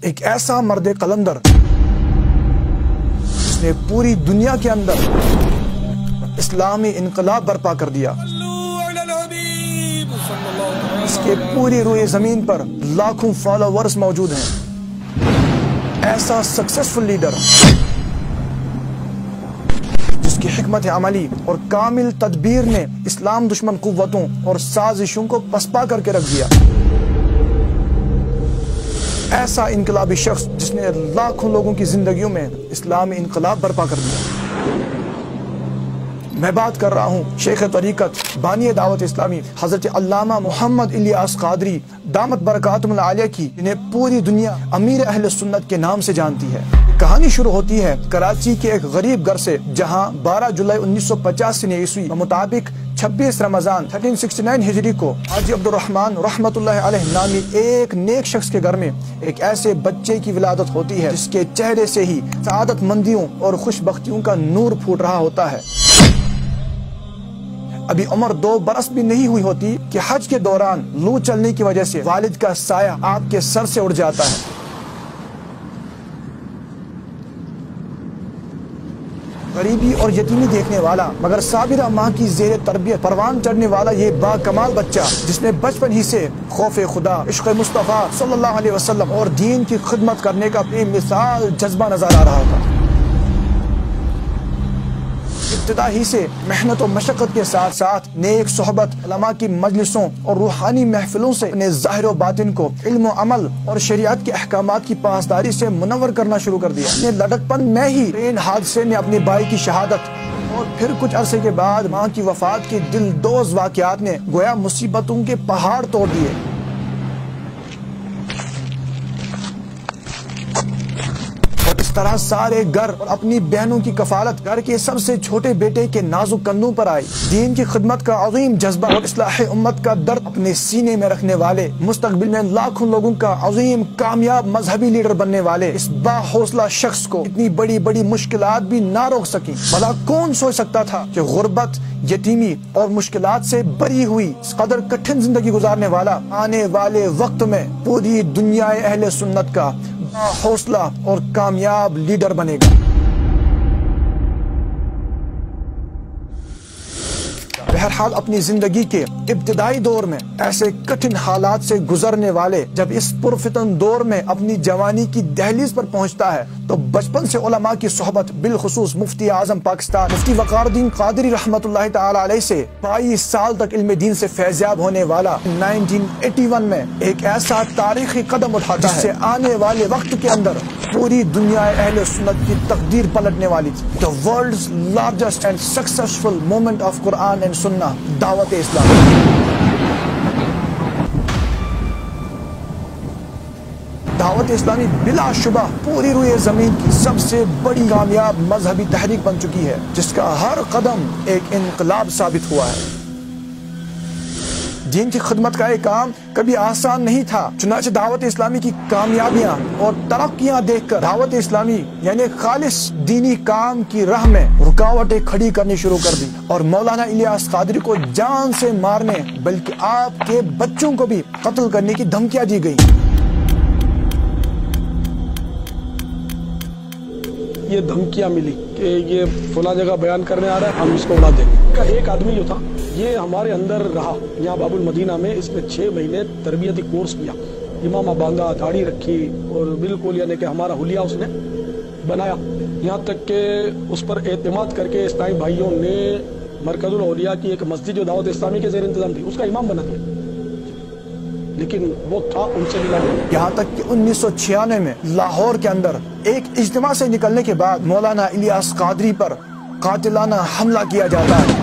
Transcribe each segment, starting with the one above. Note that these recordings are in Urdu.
ایک ایسا مرد قلندر جس نے پوری دنیا کے اندر اسلامی انقلاب برپا کر دیا، اس کے پوری روئے زمین پر لاکھوں فالوورز موجود ہیں۔ ایسا سکسیسفل لیڈر جس کی حکمت عملی اور کامل تدبیر نے اسلام دشمن قوتوں اور سازشوں کو پسپا کر کے رکھ دیا۔ ایسا انقلابی شخص جس نے لاکھوں لوگوں کی زندگیوں میں اسلامی انقلاب برپا کر دیا۔ میں بات کر رہا ہوں شیخ طریقت بانی دعوت اسلامی حضرت علامہ محمد الیاس قادری دامت برکاتہم العالیہ کی، جنہیں پوری دنیا امیر اہل سنت کے نام سے جانتی ہے۔ کہانی شروع ہوتی ہے کراچی کے ایک غریب گھر سے، جہاں 12 جولائی 1985 عیسوی کے مطابق 26 رمضان 1369 ہجری کو حاجی عبدالرحمن رحمت اللہ علیہ نامی ایک نیک شخص کے گھر میں ایک ایسے بچے کی ولادت ہوتی ہے جس کے چہرے سے ہی سعادت مندیوں اور خوش بختیوں کا نور پھوٹ رہا ہوتا ہے۔ ابھی عمر 2 برس بھی نہیں ہوئی ہوتی کہ حج کے دوران لو چلنے کی وجہ سے والد کا سایہ آپ کے سر سے اڑ جاتا ہے۔ غریبی اور یتیمی دیکھنے والا مگر صابرہ ماں کی زیر تربیت پروان چڑھنے والا یہ با کمال بچہ، جس نے بچپن ہی سے خوف خدا، عشق مصطفیٰ صلی اللہ علیہ وسلم اور دین کی خدمت کرنے کا بے مثال جذبہ نظر آ رہا تھا۔ ابتدا ہی سے محنت و مشقت کے ساتھ ساتھ نیک صحبت، علماء کی مجلسوں اور روحانی محفلوں سے اپنے ظاہر و باطن کو علم و عمل اور شریعت کے احکامات کی پاسداری سے منور کرنا شروع کر دیا۔ اپنے لڑکپن میں ہی ٹرین حادثے میں اپنے بھائی کی شہادت اور پھر کچھ عرصے کے بعد ماں کی وفات کے دل دوز واقعات نے گویا مصیبتوں کے پہاڑ توڑ دیے۔ طرح سارے گھر اور اپنی بہنوں کی کفالت گھر کے سب سے چھوٹے بیٹے کے نازک کندھوں پر آئی۔ دین کی خدمت کا عظیم جذبہ اور اصلاح امت کا درد اپنے سینے میں رکھنے والے، مستقبل میں لاکھوں لوگوں کا عظیم کامیاب مذہبی لیڈر بننے والے اس با حوصلہ شخص کو اتنی بڑی بڑی مشکلات بھی نہ روک سکیں۔ بھلا کون سوچ سکتا تھا کہ غربت، یتیمی اور مشکلات سے بری ہوئی اس قدر کٹھن زندگی گزارنے والا آنے والے وقت میں پوری دنیا اہل سنت کا حوصلہ اور کامیاب لیڈر بنے گا۔ بہرحال اپنی زندگی کے ابتدائی دور میں ایسے کٹھن حالات سے گزرنے والے جب اس پرفتن دور میں اپنی جوانی کی دہلیز پر پہنچتا ہے تو بچپن سے علماء کی صحبت، بالخصوص مفتی اعظم پاکستان مفتی وقار الدین قادری رحمت اللہ تعالی علیہ سے 22 سال تک علم دین سے فیضیاب ہونے والا 1981 میں ایک ایسا تاریخی قدم اٹھاتا ہے جس سے آنے والے وقت کے اندر پوری دنیا اہل سنت کی تقدیر پلٹنے والی تھی۔ The world's largest and successful movement of Quran and Sunnah، دعوت اسلامی۔ دعوت اسلامی بلا شبہ پوری روئے زمین کی سب سے بڑی کامیاب مذہبی تحریک بن چکی ہے، جس کا ہر قدم ایک انقلاب ثابت ہوا ہے۔ دین کی خدمت کا ایک کام کبھی آسان نہیں تھا، چنانچہ دعوت اسلامی کی کامیابیاں اور ترقیاں دیکھ کر دعوت اسلامی یعنی خالص دینی کام کی راہ میں رکاوٹیں کھڑی کرنی شروع کر دی اور مولانا الیاس قادری کو جان سے مارنے بلکہ آپ کے بچوں کو بھی قتل کرنے کی دھمکیاں دی گئی۔ یہ دھمکیاں ملی کہ یہ فلاں جگہ بیان کرنے آ رہا ہے، ہم اس کو اڑا دیں گے۔ ایک آدمی جو تھا یہ ہمارے اندر رہا یہاں باب المدینہ میں، اس میں 6 مہینے تربیتی کورس کیا، امامہ باندھا، داڑھی رکھی اور بالکل یعنی کہ ہمارا حلیہ اس نے بنایا، یہاں تک کہ اس پر اعتماد کر کے اسلامی بھائیوں نے مرکز الاولیاء کی ایک مسجد جو دعوت اسلامی کے زیر انتظام تھی اس کا امام بنا دیا، لیکن وہ تھا ان سے ملا نہیں۔ یہاں تک کہ 1996 میں لاہور کے اندر ایک اجتماع سے نکلنے کے بعد مولانا الیاس قادری پر قاتلانہ حملہ کیا جاتا ہے،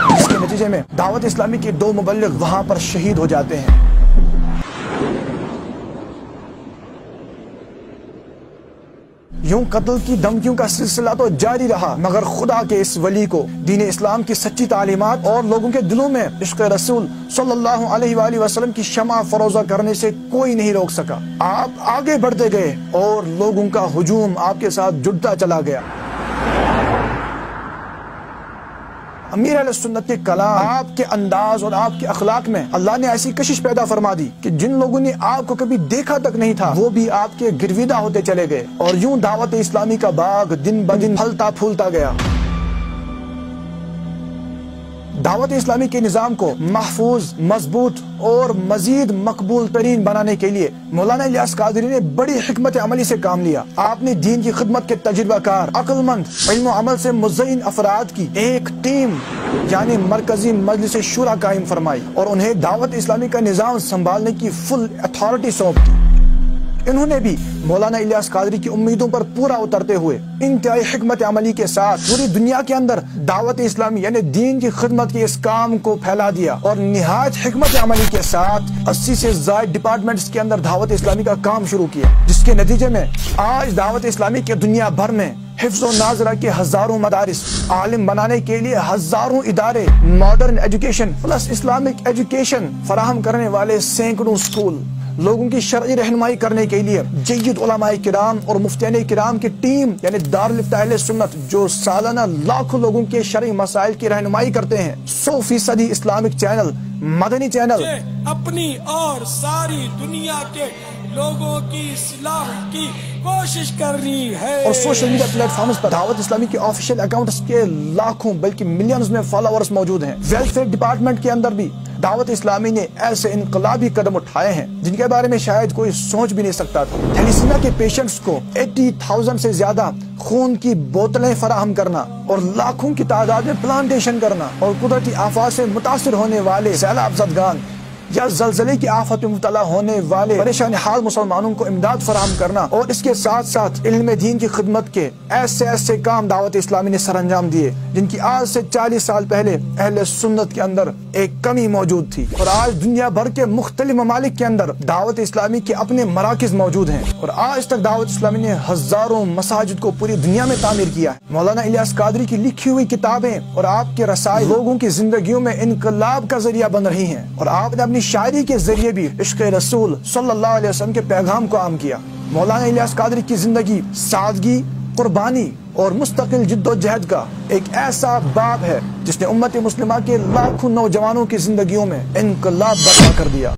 جس کے نتیجے میں دعوت اسلامی کے 2 مبلغ وہاں پر شہید ہو جاتے ہیں۔ یوں قتل کی دھمکیوں کا سلسلہ تو جاری رہا، مگر خدا کے اس ولی کو دین اسلام کی سچی تعلیمات اور لوگوں کے دلوں میں عشق رسول صلی اللہ علیہ وآلہ وسلم کی شمع فروزہ کرنے سے کوئی نہیں روک سکا۔ آپ آگے بڑھتے گئے اور لوگوں کا ہجوم آپ کے ساتھ جڑتا چلا گیا۔ امیر اہل سنت کے کلام، آپ کے انداز اور آپ کے اخلاق میں اللہ نے ایسی کشش پیدا فرما دی کہ جن لوگوں نے آپ کو کبھی دیکھا تک نہیں تھا وہ بھی آپ کے گرویدہ ہوتے چلے گئے، اور یوں دعوت اسلامی کا باغ دن بدن پھلتا پھولتا گیا۔ دعوت اسلامی کے نظام کو محفوظ، مضبوط اور مزید مقبول ترین بنانے کے لیے مولانا الیاس قادری نے بڑی حکمت عملی سے کام لیا۔ آپ نے دین کی خدمت کے تجربہ کار، عقل مند، علم و عمل سے مزین افراد کی ایک ٹیم یعنی مرکزی مجلس شورا قائم فرمائی اور انہیں دعوت اسلامی کا نظام سنبھالنے کی فل اتھارٹی سونپ دی۔ انہوں نے بھی مولانا الیاس قادری کی امیدوں پر پورا اترتے ہوئے انتہائی حکمت عملی کے ساتھ پوری دنیا کے اندر دعوت اسلامی یعنی دین کی خدمت کے اس کام کو پھیلا دیا، اور نہایت حکمت عملی کے ساتھ 80 سے زائد ڈپارٹمنٹس کے اندر دعوت اسلامی کا کام شروع کیا، جس کے نتیجے میں آج دعوت اسلامی کے دنیا بھر میں حفظ و ناظرہ کے ہزاروں مدارس، عالم بنانے کے لیے ہزاروں ادارے، modern education plus Islamic education فراہم کرنے والے سینکڑوں اسکول، لوگوں کی شرعی رہنمائی کرنے کے لیے جید علماء کرام اور مفتیان کرام کی ٹیم یعنی دارالفتہ اہل سنت جو سالانہ لاکھوں لوگوں کے شرعی مسائل کی رہنمائی کرتے ہیں، 100% اسلامک چینل، مدنی چینل، اپنی اور ساری دنیا کے لوگوں کی اصلاح کی کوشش کر رہی ہے، اور سوشل میڈیا پلیٹ فارمز پر دعوت اسلامی کے آفیشیل اکاؤنٹس کے لاکھوں بلکہ ملینز میں فالوورز موجود ہیں۔ ویلفیئر ڈپارٹمنٹ کے اندر بھی دعوت اسلامی نے ایسے انقلابی قدم اٹھائے ہیں جن کے بارے میں شاید کوئی سوچ بھی نہیں سکتا تھا۔ تھیلیسیمیا کے پیشنٹس کو 80,000 سے زیادہ خون کی بوتلیں فراہم کرنا اور لاکھوں کی تعداد میں پلانٹیشن کرنا، اور قدرتی آفات سے متاثر ہونے والے سیلاب زدگان یا زلزلے کی آفت میں مبتلا ہونے والے پریشان حال مسلمانوں کو امداد فراہم کرنا، اور اس کے ساتھ ساتھ علم دین کی خدمت کے ایسے کام دعوت اسلامی نے سر انجام دیے جن کی آج سے 40 سال پہلے اہل سنت کے اندر ایک کمی موجود تھی، اور آج دنیا بھر کے مختلف ممالک کے اندر دعوت اسلامی کے اپنے مراکز موجود ہیں، اور آج تک دعوت اسلامی نے ہزاروں مساجد کو پوری دنیا میں تعمیر کیا ہے۔ مولانا الیاس قادری کی لکھی ہوئی کتابیں اور آپ کے رسائل لوگوں کی زندگیوں میں انقلاب کا ذریعہ بن رہی ہیں، اور آپ نے اپنی شاعری کے ذریعے بھی عشق رسول صلی اللہ علیہ وسلم کے پیغام کو عام کیا۔ مولانا الیاس قادری کی زندگی سادگی، قربانی اور مستقل جد و جہد کا ایک ایسا باب ہے جس نے امت مسلمہ کے لاکھوں نوجوانوں کی زندگیوں میں انقلاب برپا کر دیا۔